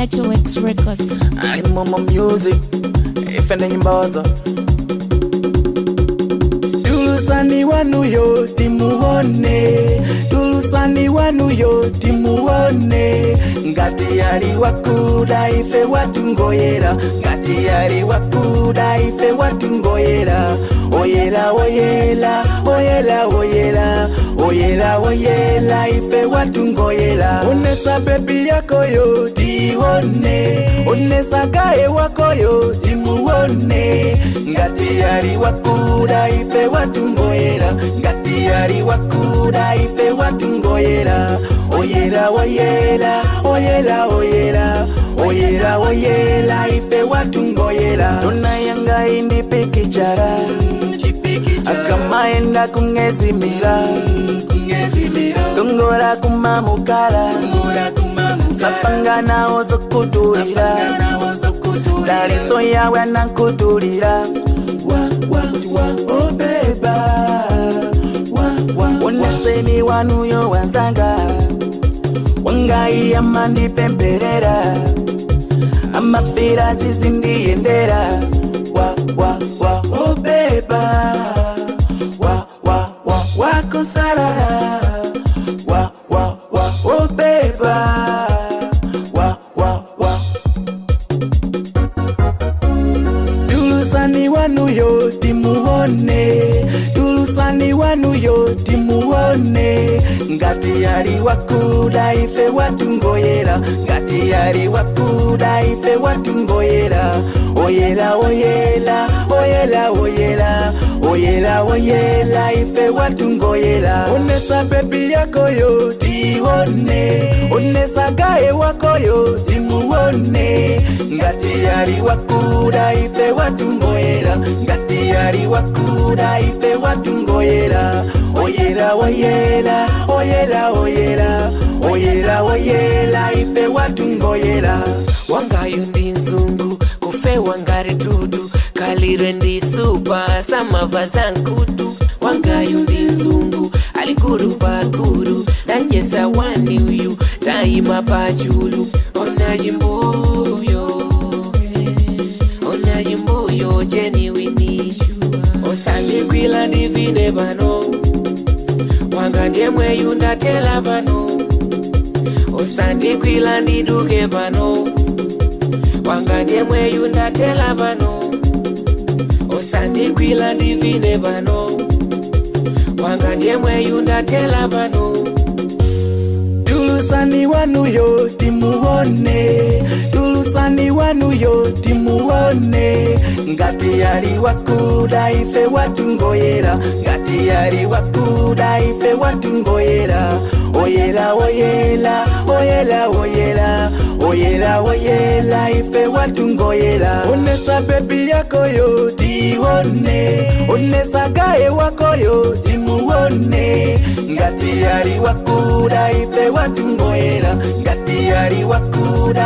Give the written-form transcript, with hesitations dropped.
Natural X Records. I'm on my music, ifende nyimbozo. Tulusani wanu yo timuone, tulusani wanu yo timuone. Ngati yali wakuda ife watungoyera, ngati yali wakuda ife watungoyera. Oyela oyela, oyela oyela, oyela oyela ife watungoyera. Unesa baby yako yo tione, unesa gae wako yo timuone. Ngati yali wakuda ife watungoyera, ngati yali wakuda ife watungoyera. Oyela oyela, oyela oyela, oyela oyela ife watungoyera. Tunayanga indi pikichara, akamaenda kungezimira, kungora kumamukara, sapangana ozokuturira, dariso yawe anankuturira. Oh beba, uneseni wanuyo wanzanga, wangai amandi pemperera, amafira zizindi yendera. Oh beba, wakusarara, oh beba, tulusani wanu yo timuone, tulusani wanu yo timuone. Ngati yali wakuda ife watungoyera, ngati yali wakuda ife watungoyera. Oyela oyela, oyela oyela, oyela oyela ife watungoyera. Unesa baby yako yo tione, unesa gae wako yo timuone. Ngati yali wakuda ife watungoyera, ngati yali wakuda ife watungoyera. Oyela oyela, oyela oyela, oyela oyela ife watungoyera. Wangayo ndi nzungu kufe wangari tudu, kalire ndi supa samava zankutu. Wangayo ndi nzungu alikuru pakuru, nanjesa wani uyu daima pachulu. Ona jimbuyo genuine. Osandi kwila divine bano, wangandye mweyu ndatela bano. Osandi kwila ndiduke bano, wangandye mweyu ndatela bano. Osandi kwila divine bano, wangandye mweyu ndatela bano. Tulusani wanu yo timuone, tulusani wanu yo timuone. Ngati yali wakuda ife watungoyera, ngati yali wakuda ife watungoyera. Oyela oyela, oyela oyela, oyela oyela ife watungoyera. Unesa baby yako yo tione, unesa gae wako yo timuone. Ngati yali wakuda ife watungoyera, ngati yali wakuda